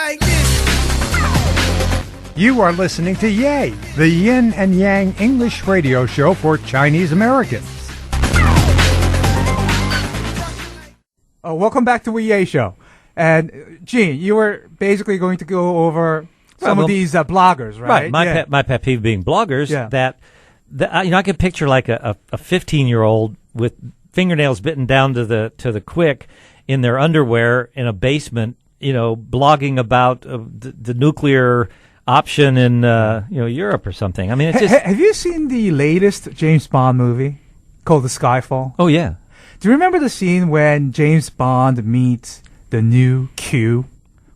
like this. You are listening to Yay, the Yin and Yang English radio show for Chinese Americans. Welcome back to the Yay Show. And Gene, you were basically going to go over some of these bloggers, right? Right. My pet peeve being bloggers. That I could picture like a 15-year-old with fingernails bitten down to the quick in their underwear in a basement, blogging about the nuclear option in Europe or something. I mean, it's just. Have you seen the latest James Bond movie called The Skyfall? Oh yeah. Do you remember the scene when James Bond meets the new Q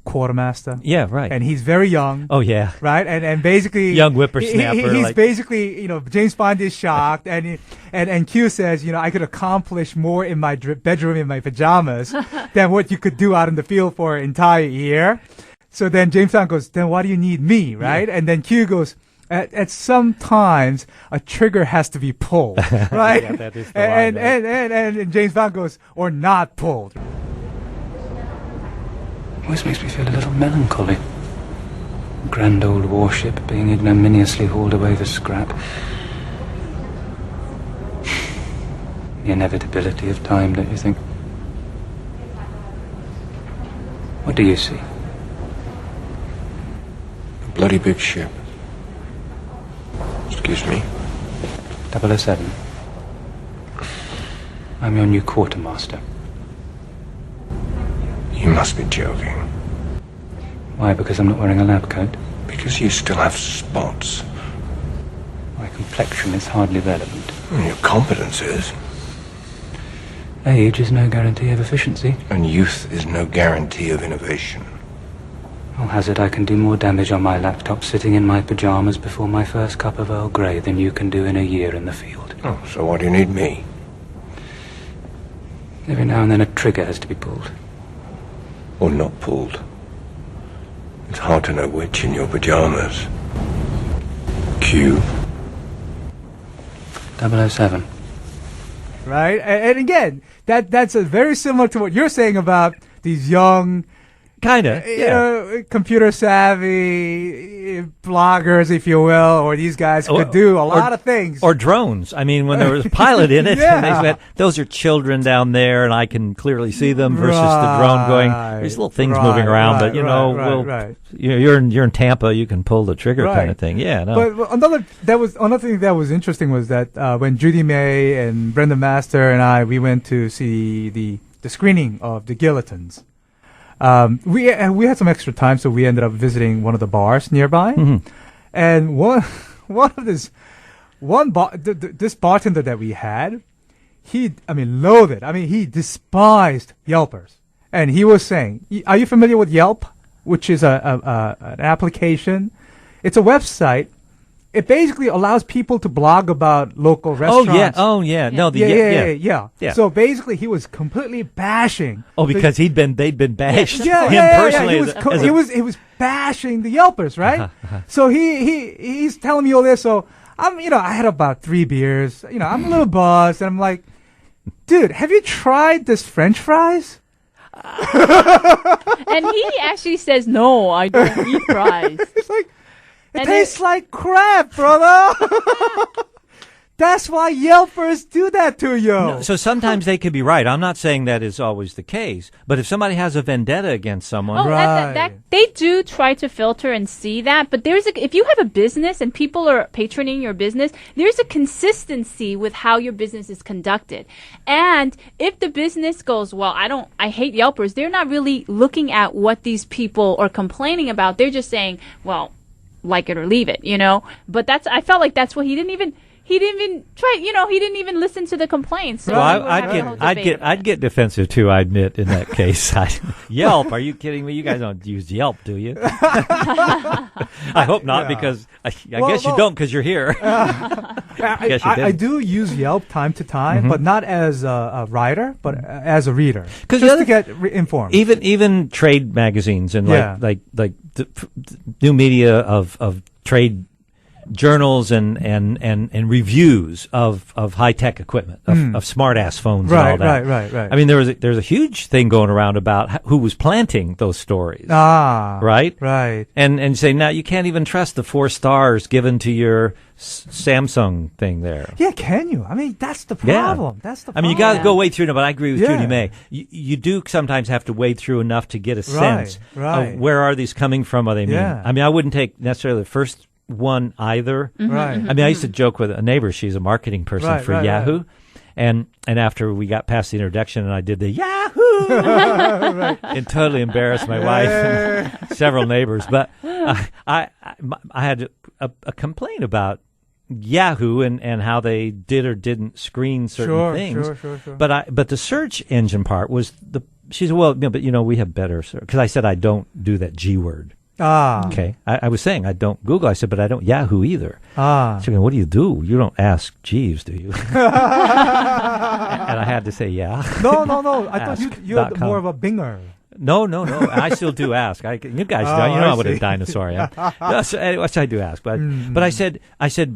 quartermaster? Yeah, right. And he's very young. Oh yeah. Right, and basically young whippersnapper. He's basically James Bond is shocked, and Q says I could accomplish more in my bedroom in my pajamas than what you could do out in the field for an entire year. So then James Bond goes, then why do you need me, right? Yeah. And then Q goes, at some times a trigger has to be pulled, right? Yeah, that is the line, and James Bond goes, or not pulled. Always makes me feel a little melancholy. A grand old warship being ignominiously hauled away for scrap. The inevitability of time, don't you think? What do you see? Bloody big ship. Excuse me. 007. I'm your new quartermaster. You must be joking. Why, because I'm not wearing a lab coat? Because you still have spots. My complexion is hardly relevant. Your competence is. Age is no guarantee of efficiency. And youth is no guarantee of innovation. I'll hazard I can do more damage on my laptop sitting in my pajamas before my first cup of Earl Grey than you can do in a year in the field. Oh, so why do you need me? Every now and then a trigger has to be pulled. Or not pulled. It's hard to know which in your pajamas. Q. 007. Right? And again, that's very similar to what you're saying about these young... Kind of, computer savvy bloggers, if you will, or these guys could do a lot of things. Or drones. I mean, when there was a pilot in it, and they said, those are children down there, and I can clearly see them, versus the drone going, there's little things moving around, but, you're in Tampa, you can pull the trigger kind of thing. Yeah, no. But another thing that was interesting was that when JudyMae and Brendan Master and we went to see the screening of The Guillotines. We had some extra time, so we ended up visiting one of the bars nearby. Mm-hmm. And this bartender that we had, he loathed. He despised Yelpers, and he was saying, "Are you familiar with Yelp, which is an application? It's a website. It basically allows people to blog about local restaurants." Oh yeah. No, yeah. So basically, he was completely bashing. Oh, because they'd been bashed. Personally. He was bashing the Yelpers, right? So he's telling me all this. So I had about 3 beers. I'm a little buzzed, and I'm like, dude, have you tried this French fries? And he actually says, no, I don't eat fries. It's like. It tastes like crap, brother. That's why Yelpers do that to you. No, so sometimes they could be right. I'm not saying that is always the case. But if somebody has a vendetta against someone... they do try to filter and see that. But if you have a business and people are patroning your business, there's a consistency with how your business is conducted. And if the business goes, well, I hate Yelpers, they're not really looking at what these people are complaining about. They're just saying, well... like it or leave it, But I felt like that's what he didn't even try. He didn't even listen to the complaints. So I'd get defensive too. I admit in that case. Yelp? Are you kidding me? You guys don't use Yelp, do you? I hope not, because I guess you don't, because you're here. I do use Yelp time to time, but not as a writer, but as a reader, just to get informed. Even trade magazines and like the new media of trade journals and reviews of high tech equipment, of smart ass phones and all that. Right. I mean, there's a huge thing going around about who was planting those stories. Right. And say now you can't even trust the 4 stars given to your Samsung thing there. Yeah, can you? I mean, that's the problem. Yeah. That's the I problem. mean, you got to go wade through them, but I agree with Judy May. You do sometimes have to wade through enough to get a sense of where are these coming from, what they mean. I mean, I wouldn't take necessarily the first one either. Right. I mean, I used to joke with a neighbor. She's a marketing person for Yahoo. And after we got past the introduction and I did the Yahoo, and totally embarrassed my wife and several neighbors. But I had a complaint about Yahoo and how they did or didn't screen certain things. Sure. But the search engine part was she said, well, but we have better search. Because I said I don't do that G word. Okay. I was saying I don't Google. I said, but I don't Yahoo either. She said, what do? You don't ask Jeeves, do you? And I had to say, yeah. No. I thought you're more of a binger. No. I still do ask. You guys know. You know what a dinosaur I am. Anyway, I do ask. But I said,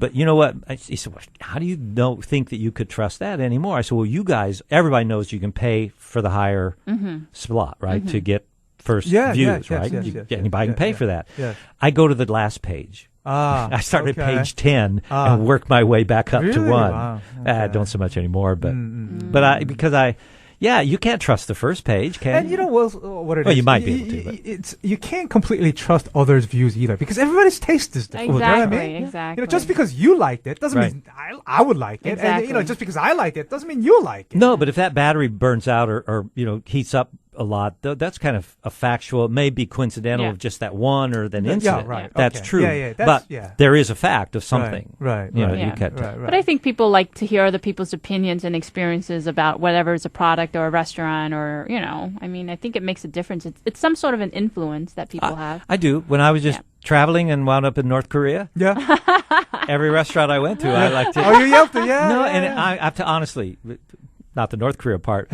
but you know what? He said, well, how do you think that you could trust that anymore? I said, well, you guys, everybody knows you can pay for the higher slot, right, to get first views, right? Anybody can pay for that. Yes. I go to the last page. I started at page 10 and work my way back up to 1. Wow. Okay. Don't so much anymore, but you can't trust the first page, can and you? What it is. Well, you might be able to. You can't completely trust others' views either because everybody's taste is different. Exactly. You know what I mean? Just because you liked it doesn't mean I would like it. Exactly. And just because I like it doesn't mean you like it. No, but if that battery burns out or heats up a lot, that's kind of a factual. It may be coincidental of just that one or that incident. Yeah, right. That's okay. true. But there is a fact of something. Right. You can't. But I think people like to hear other people's opinions and experiences about whatever is a product or a restaurant or, I mean, I think it makes a difference. It's some sort of an influence that people have. I do. When I was just traveling and wound up in North Korea, every restaurant I went to, I liked it. Oh, you yelped it, yeah. I have to honestly, not the North Korea part,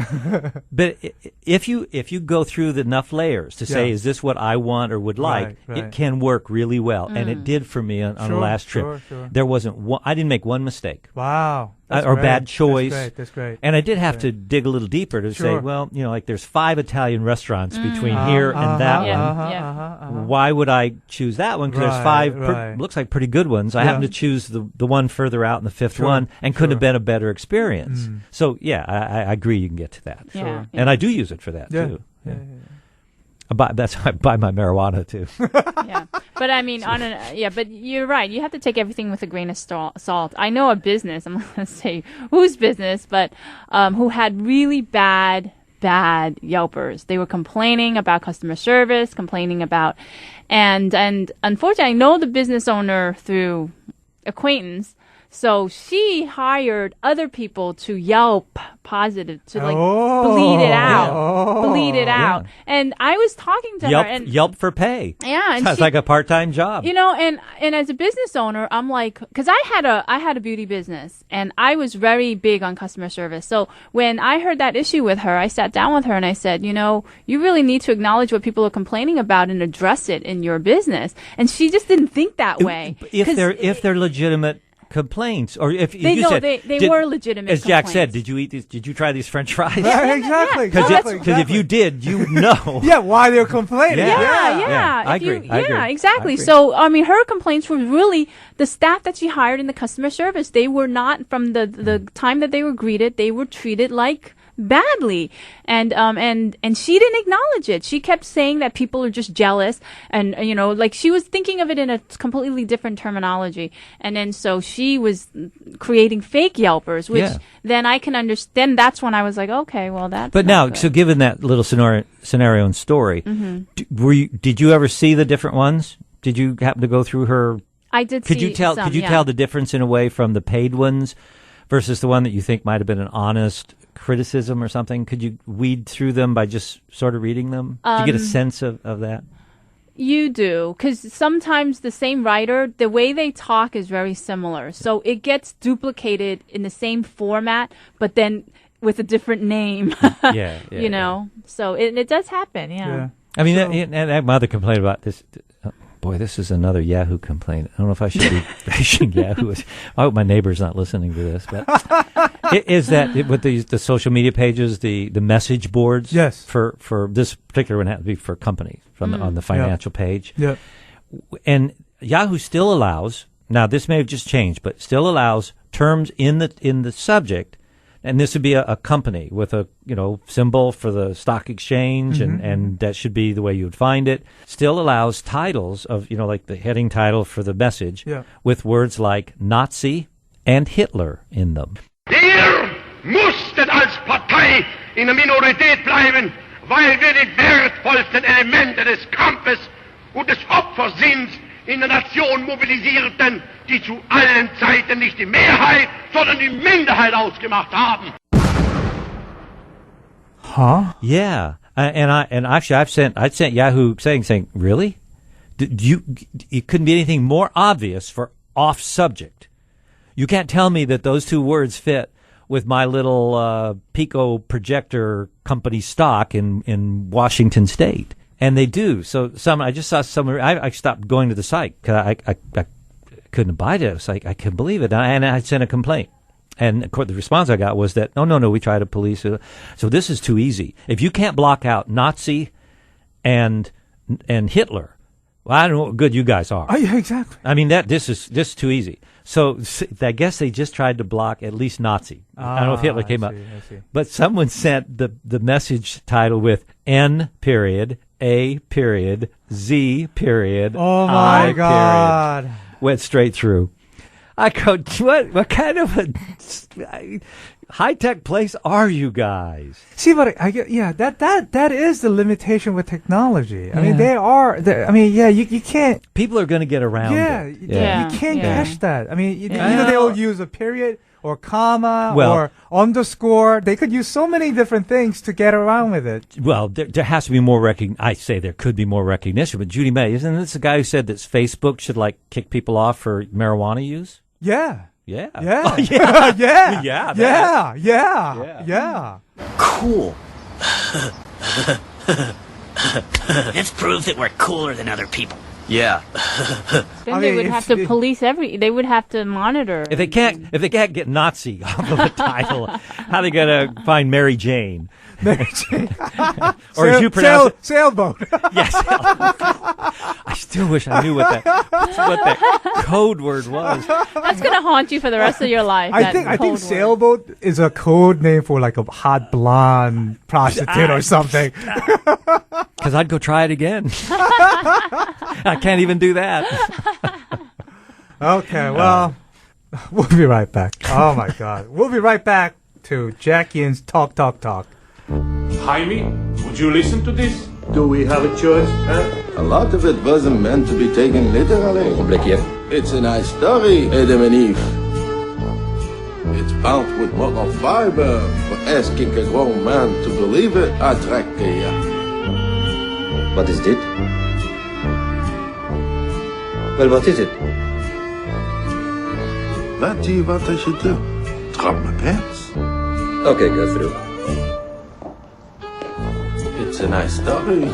but if you go through enough layers to say, is this what I want or would like, it can work really well. And it did for me on the last trip. Sure. There wasn't one, I didn't make one mistake. Wow. Or bad choice. That's great. And I did have to dig a little deeper to say, well, like there's 5 Italian restaurants between here and that one. Why would I choose that one? Because there's 5, looks like pretty good ones. I happened to choose the one further out in the 5th one and couldn't have been a better experience. So, I agree you can get to that. Sure. And I do use it for that, too. Yeah. That's how I buy my marijuana, too. But I mean, but you're right. You have to take everything with a grain of salt. I know a business, I'm not going to say whose business, but who had really bad Yelpers. They were complaining about customer service, and unfortunately, I know the business owner through acquaintance. So she hired other people to Yelp positive to bleed it out. And I was talking to her and Yelp for pay. Yeah, and sounds like a part-time job. And as a business owner, I'm like, because I had a beauty business and I was very big on customer service. So when I heard that issue with her, I sat down with her and I said, you really need to acknowledge what people are complaining about and address it in your business. And she just didn't think that way. If they're legitimate complaints, or if they were legitimate. As Jack said, did you try these French fries? Exactly. Because if you did, why they're complaining. I agree. Exactly. So I mean, her complaints were really the staff that she hired in the customer service. They were not, from the time that they were greeted, they were treated like badly, and she didn't acknowledge it. She kept saying that people are just jealous, and like she was thinking of it in a completely different terminology, and then so she was creating fake Yelpers, which then I can understand. That's when I was like, okay, well that's. But now, so given that little scenario and story, did you ever see the different ones? Did you happen to go through her? I did. Could you tell the difference in a way from the paid ones versus the one that you think might have been an honest criticism or something? Could you weed through them by just sort of reading them? Do you get a sense of that? You do, because sometimes the same writer, the way they talk is very similar. So it gets duplicated in the same format, but then with a different name. So it does happen, I mean, and my other complaint about this, Boy, this is another Yahoo complaint. I don't know if I should be bashing Yahoo. I hope my neighbor's not listening to this. But is that with the social media pages, the message boards? Yes. For this particular one, has to be for companies on the financial page. Yeah. And Yahoo still allows. Now, this may have just changed, but still allows terms in the subject. And this would be a company with a symbol for the stock exchange, and that should be the way you would find it. Still allows titles of like the heading title for the message with words like Nazi and Hitler in them. Wir mussten als Partei in der Minorität bleiben, weil wir die wertvollsten Elemente des Kampfes und des Opfersinns in der Nation mobilisierten, die zu allen Zeiten nicht die Mehrheit, sondern die Minderheit ausgemacht haben. Huh? Yeah, and actually I'd sent Yahoo saying really, it couldn't be anything more obvious for off subject. You can't tell me that those two words fit with my little Pico projector company stock in Washington State. And they do. So I just saw I stopped going to the site because I couldn't abide it. I was like, I couldn't believe it. And I sent a complaint. And of course, the response I got was that, no, we tried to police it. So this is too easy. If you can't block out Nazi and Hitler, well, I don't know what good you guys are. Oh, yeah, exactly. I mean, this is too easy. So I guess they just tried to block at least Nazi. I don't know if Hitler came up. I see. But someone sent the message title with N period, A period, Z period. Oh my God. Period. Went straight through. I go, what kind of a high-tech place are you guys? See, but that is the limitation with technology. I mean, you can't. People are going to get around it. You can't catch that. I mean, either they'll use a period or comma or underscore. They could use so many different things to get around with it. Well, there has to be more I say there could be more recognition. But JudyMae, isn't this the guy who said that Facebook should kick people off for marijuana use? Yeah. Yeah. Yeah. Oh, yeah. Yeah. Cool. It's proof that we're cooler than other people. Yeah. Then they would have to police they would have to monitor. If they can't get Nazi off of the title, how are they gonna find Mary Jane? Mary Jane. Or as you pronounce it, sailboat. Yes. I still wish I knew what that code word was. That's gonna haunt you for the rest of your life. I think sailboat is a code name for a hot blonde prostitute or something. Because I'd go try it again. I can't even do that. Okay, well, we'll be right back. Oh my God, we'll be right back to Jackie and's Talk. Jaime, would you listen to this? Do we have a choice, huh? A lot of it wasn't meant to be taken literally. It's a nice story, Adam and Eve. It's bound with moral fiber. For asking a grown man to believe it, I track What is it? Well, what is it? What do you want I should do? Drop my pants? Okay, go through. It's a nice story.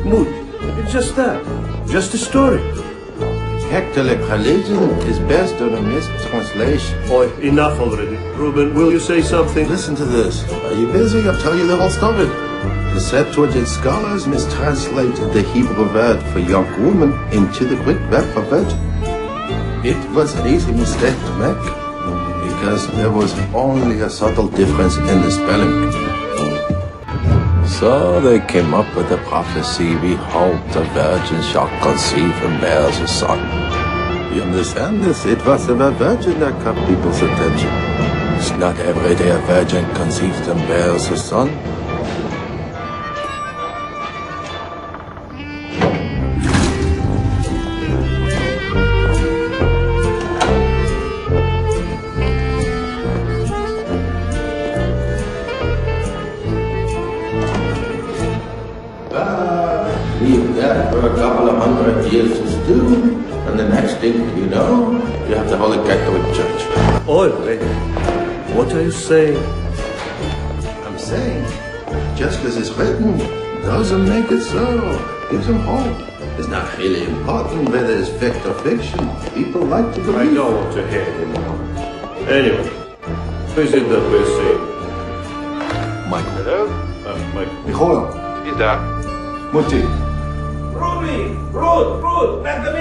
Mood. It's just that. Just a story. Catholic religion is based on a mistranslation. Boy, enough already. Ruben, will you say something? Listen to this. Are you busy? I'll tell you the whole story. The Septuagint scholars mistranslated the Hebrew word for young woman into the Greek word for virgin. It was an easy mistake to make, because there was only a subtle difference in the spelling. So they came up with the prophecy, behold, the virgin shall conceive and bears a son. You understand this? It was the virgin that caught people's attention. It's not every day a virgin conceives and bears a son. Leave that for a couple of 100 years to stew, and the next thing you know, you have the Holy Catholic Church. Already. What are you saying? I'm saying, just as it's written, doesn't make it so. gives them hope. It's not really important whether it's fact or fiction. People like to believe. I don't want to hear anymore. Anyway, who is it that we're seeing? Michael. Hello? Michael. Michael. He's there. Mutti. Rudy! Rude! Let them